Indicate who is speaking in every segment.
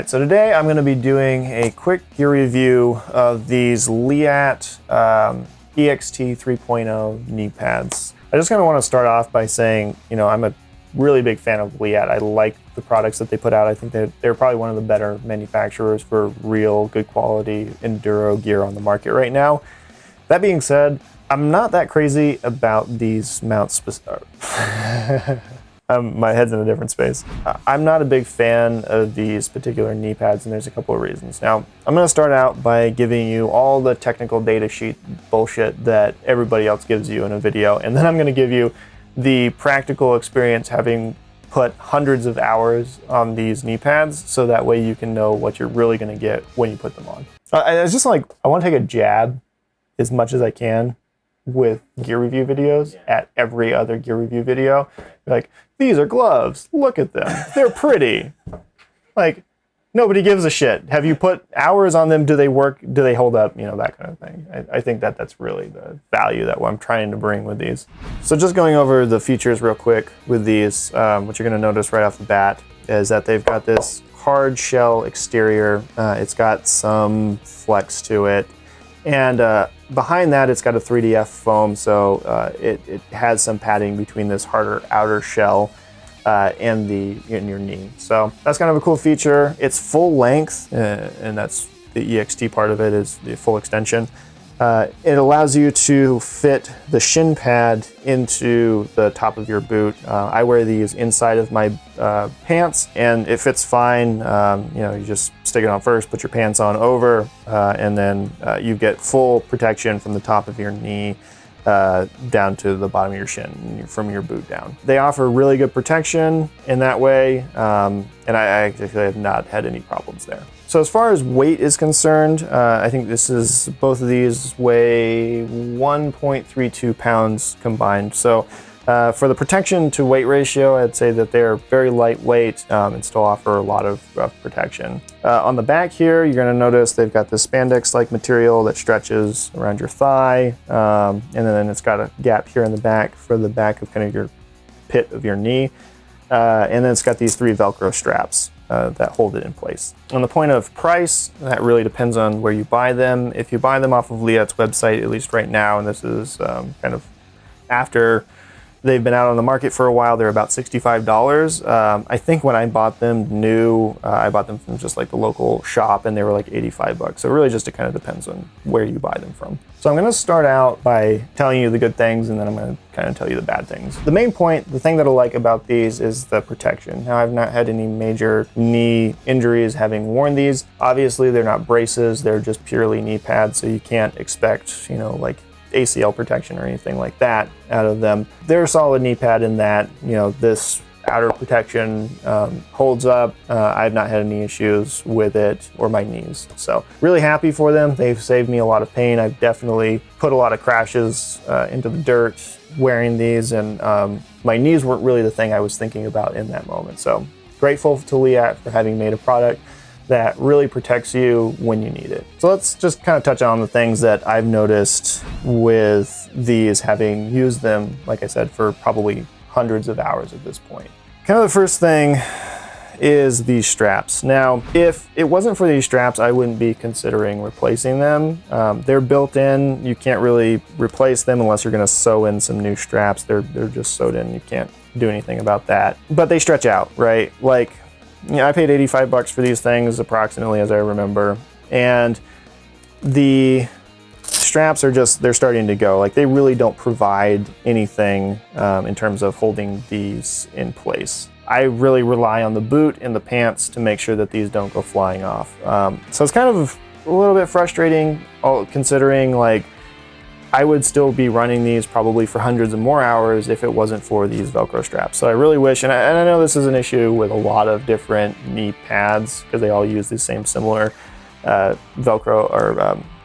Speaker 1: Alright, so today I'm going to be doing a quick gear review of these Leatt EXT 3.0 knee pads. I just kind of want to start off by saying, you know, I'm a really big fan of Leatt. I like the products that they put out. I think that they're probably one of the better manufacturers for real good quality enduro gear on the market right now. That being said, I'm not that crazy about these mounts. My head's in a different space. I'm not a big fan of these particular knee pads, and there's a couple of reasons. Now, I'm going to start out by giving you all the technical data sheet bullshit that everybody else gives you in a video, and then I'm going to give you the practical experience having put hundreds of hours on these knee pads, so that way you can know what you're really going to get when you put them on. It's just like, I want to take a jab as much as I can with gear review videos at every other gear review video. Like, these are gloves, look at them, they're pretty. Like, nobody gives a shit. Have you put hours on them? Do they work? Do they hold up? You know, that kind of thing. I think that that's really the value that I'm trying to bring with these. So just going over the features real quick with these, what you're gonna notice right off the bat is that they've got this hard shell exterior. It's got some flex to it. And behind that, it's got a 3DF foam, so it has some padding between this harder outer shell and your knee. So that's kind of a cool feature. It's full length, and that's the EXT part of it, is the full extension. It allows you to fit the shin pad into the top of your boot. I wear these inside of my pants, and it fits fine. You know, you just stick it on first, put your pants on over, and then you get full protection from the top of your knee down to the bottom of your shin, from your boot down. They offer really good protection in that way, and I actually have not had any problems there. So as far as weight is concerned, I think both of these weigh 1.32 pounds combined. So for the protection to weight ratio, I'd say that they're very lightweight and still offer a lot of protection. On the back here, you're gonna notice they've got this spandex-like material that stretches around your thigh, and then it's got a gap here in the back for the back of kind of your pit of your knee. And then it's got these 3 Velcro straps that hold it in place. On the point of price, that really depends on where you buy them. If you buy them off of Leatt's website, at least right now, and this is kind of after they've been out on the market for a while, they're about $65. I think when I bought them new, I bought them from just like the local shop, and they were like 85 bucks. So it really just kind of depends on where you buy them from. So I'm gonna start out by telling you the good things, and then I'm gonna kind of tell you the bad things. The main point, the thing that I like about these is the protection. Now, I've not had any major knee injuries having worn these. Obviously, they're not braces, they're just purely knee pads, so you can't expect, you know, like ACL protection or anything like that out of them. They're a solid knee pad in that, you know, this outer protection holds up. I've not had any issues with it or my knees. So really happy for them. They've saved me a lot of pain. I've definitely put a lot of crashes into the dirt wearing these, and my knees weren't really the thing I was thinking about in that moment. So grateful to Leatt for having made a product that really protects you when you need it. So let's just kind of touch on the things that I've noticed with these, having used them, like I said, for probably hundreds of hours at this point. Kind of the first thing is these straps. Now, if it wasn't for these straps, I wouldn't be considering replacing them. They're built in. You can't really replace them unless you're gonna sew in some new straps. They're just sewed in. You can't do anything about that. But they stretch out, right? Like, you know, I paid 85 bucks for these things, approximately, as I remember. And the straps are just, they're starting to go. Like, they really don't provide anything in terms of holding these in place. I really rely on the boot and the pants to make sure that these don't go flying off. So it's kind of a little bit frustrating, considering, like, I would still be running these probably for hundreds of more hours if it wasn't for these Velcro straps. So I really wish, and I know this is an issue with a lot of different knee pads because they all use the same similar Velcro or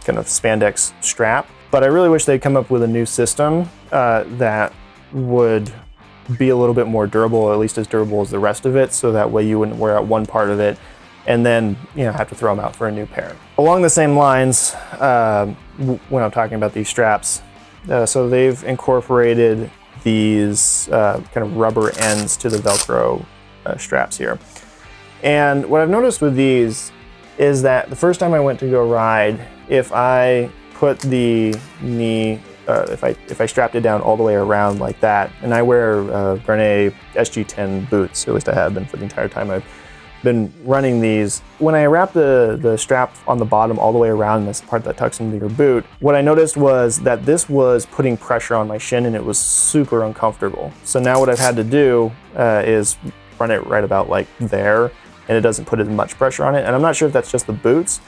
Speaker 1: kind of spandex strap, but I really wish they'd come up with a new system that would be a little bit more durable, or at least as durable as the rest of it, so that way you wouldn't wear out one part of it and then, you know, have to throw them out for a new pair. Along the same lines, when I'm talking about these straps, so they've incorporated these kind of rubber ends to the Velcro straps here. And what I've noticed with these is that the first time I went to go ride, if I put the knee, if I strapped it down all the way around like that, and I wear Grenade SG10 boots, at least I have been for the entire time I've been running these. When I wrap the strap on the bottom all the way around, this part that tucks into your boot, what I noticed was that this was putting pressure on my shin and it was super uncomfortable. So now what I've had to do is run it right about like there, and it doesn't put as much pressure on it. And I'm not sure if that's just the boots,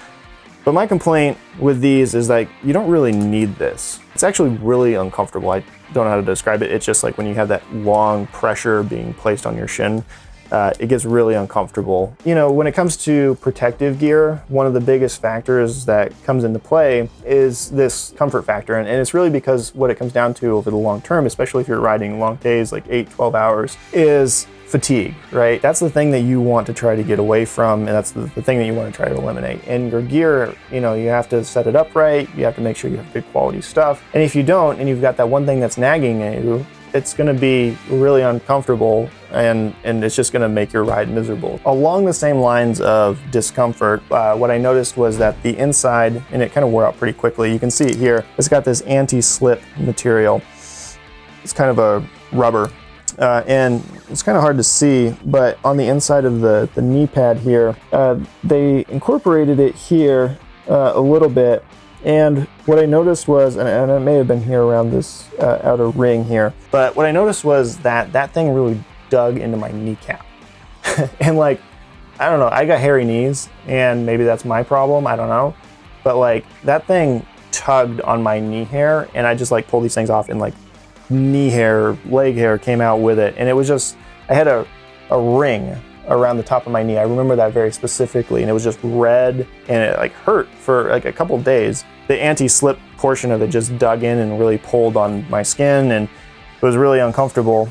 Speaker 1: but my complaint with these is like, you don't really need this. It's actually really uncomfortable. I don't know how to describe it. It's just like when you have that long pressure being placed on your shin, it gets really uncomfortable. You know, when it comes to protective gear, one of the biggest factors that comes into play is this comfort factor. And it's really because what it comes down to over the long term, especially if you're riding long days, like 8, 12 hours, is fatigue, right? That's the thing that you want to try to get away from, and that's the thing that you want to try to eliminate. And your gear, you know, you have to set it up right, you have to make sure you have good quality stuff. And if you don't, and you've got that one thing that's nagging at you, it's going to be really uncomfortable, and it's just going to make your ride miserable. Along the same lines of discomfort, what I noticed was that the inside, and it kind of wore out pretty quickly, you can see it here, it's got this anti-slip material. It's kind of a rubber. And it's kind of hard to see, but on the inside of the knee pad here, they incorporated it here a little bit. And what I noticed was, and it may have been here around this outer ring here, but what I noticed was that that thing really dug into my kneecap. And like, I don't know, I got hairy knees, and maybe that's my problem, I don't know. But like, that thing tugged on my knee hair, and I just like pulled these things off, and like knee hair, leg hair came out with it. And it was just, I had a ring around the top of my knee. I remember that very specifically, and it was just red, and it like hurt for like a couple days. The anti-slip portion of it just dug in and really pulled on my skin, and it was really uncomfortable.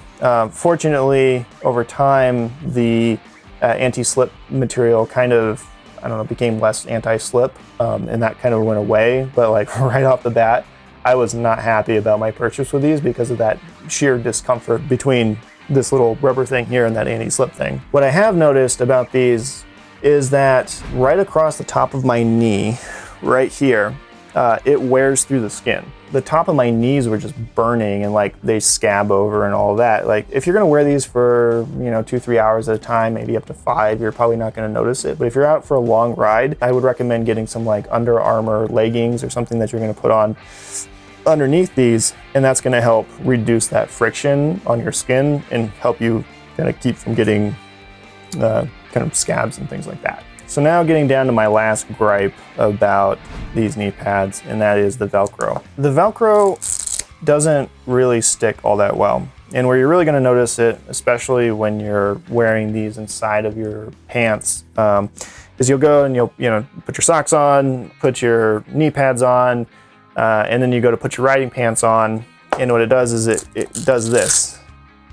Speaker 1: Fortunately, over time, the anti-slip material kind of, I don't know, became less anti-slip, and that kind of went away. But like right off the bat, I was not happy about my purchase with these because of that sheer discomfort between this little rubber thing here and that anti-slip thing. What I have noticed about these is that right across the top of my knee, right here, it wears through the skin. The top of my knees were just burning, and like they scab over and all of that. Like if you're gonna wear these for, you know, 2-3 hours at a time, maybe up to 5, you're probably not gonna notice it. But if you're out for a long ride, I would recommend getting some like Under Armour leggings or something that you're gonna put on underneath these, and that's going to help reduce that friction on your skin and help you kind of keep from getting kind of scabs and things like that. So now getting down to my last gripe about these knee pads, and that is the Velcro. The Velcro doesn't really stick all that well. And where you're really going to notice it, especially when you're wearing these inside of your pants, is you'll go and you'll put your socks on, put your knee pads on, and then you go to put your riding pants on, and what it does is it does this,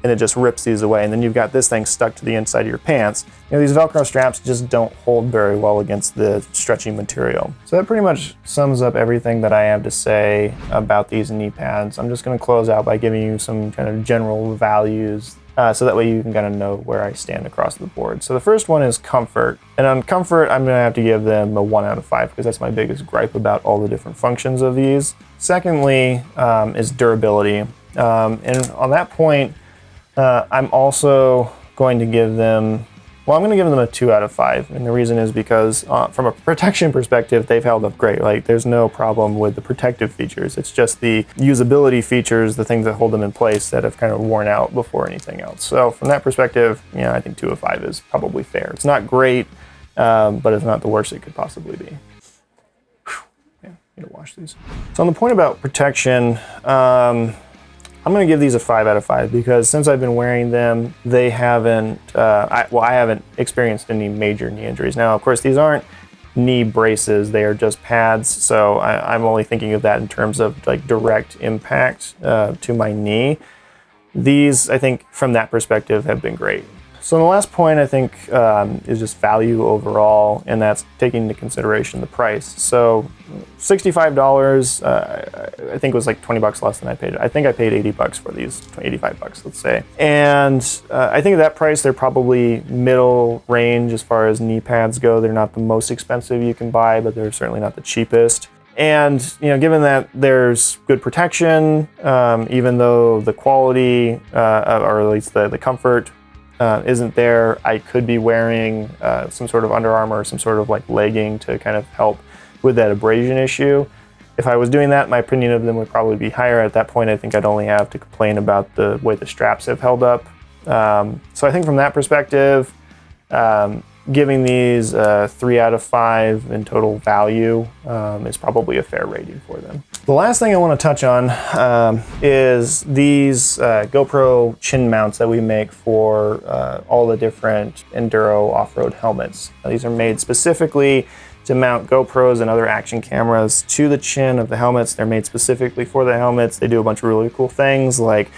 Speaker 1: and it just rips these away, and then you've got this thing stuck to the inside of your pants. You know, these Velcro straps just don't hold very well against the stretchy material. So that pretty much sums up everything that I have to say about these knee pads. I'm just going to close out by giving you some kind of general values, so that way you can kind of know where I stand across the board. So the first one is comfort. And on comfort, I'm gonna have to give them a 1 out of 5 because that's my biggest gripe about all the different functions of these. Secondly, is durability. And on that point, I'm also going to give them, well, I'm going to give them a 2 out of 5. And the reason is because from a protection perspective, they've held up great. Like there's no problem with the protective features. It's just the usability features, the things that hold them in place that have kind of worn out before anything else. So from that perspective, you know, I think 2 of 5 is probably fair. It's not great, but it's not the worst it could possibly be. Yeah, need to wash these. So on the point about protection, I'm going to give these a 5 out of 5 because since I've been wearing them, they haven't, I haven't experienced any major knee injuries. Now, of course, these aren't knee braces, they are just pads. So I'm only thinking of that in terms of like direct impact to my knee. These, I think, from that perspective have been great. So the last point I think is just value overall, and that's taking into consideration the price. So $65, I think it was like 20 bucks less than I paid. I think I paid 80 bucks for these, 85 bucks, let's say. And I think at that price, they're probably middle range as far as knee pads go. They're not the most expensive you can buy, but they're certainly not the cheapest. And given that there's good protection, even though the quality, or at least the comfort, isn't there, I could be wearing some sort of Under Armour or some sort of like legging to kind of help with that abrasion issue. If I was doing that, my opinion of them would probably be higher. At that point, I think I'd only have to complain about the way the straps have held up. So I think from that perspective, giving these 3 out of 5 in total value is probably a fair rating for them. The last thing I want to touch on is these GoPro chin mounts that we make for all the different enduro off-road helmets. These are made specifically to mount GoPros and other action cameras to the chin of the helmets. They're made specifically for the helmets. They do a bunch of really cool things like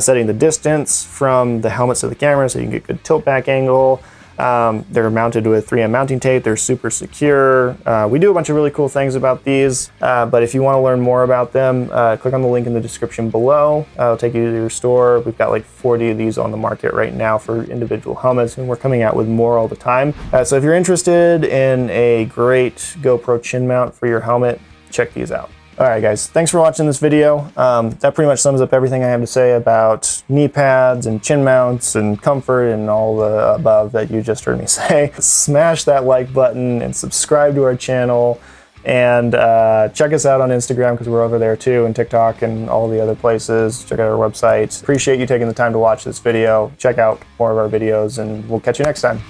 Speaker 1: setting the distance from the helmets to the camera so you can get good tilt back angle. They're mounted with 3M mounting tape. They're super secure. We do a bunch of really cool things about these, but if you want to learn more about them, click on the link in the description below. It'll take you to your store. We've got like 40 of these on the market right now for individual helmets, and we're coming out with more all the time. So if you're interested in a great GoPro chin mount for your helmet, check these out. All right, guys, thanks for watching this video. That pretty much sums up everything I have to say about knee pads and chin mounts and comfort and all the above that you just heard me say. Smash that like button and subscribe to our channel, and check us out on Instagram because we're over there too, and TikTok and all the other places. Check out our website. Appreciate you taking the time to watch this video. Check out more of our videos, and we'll catch you next time.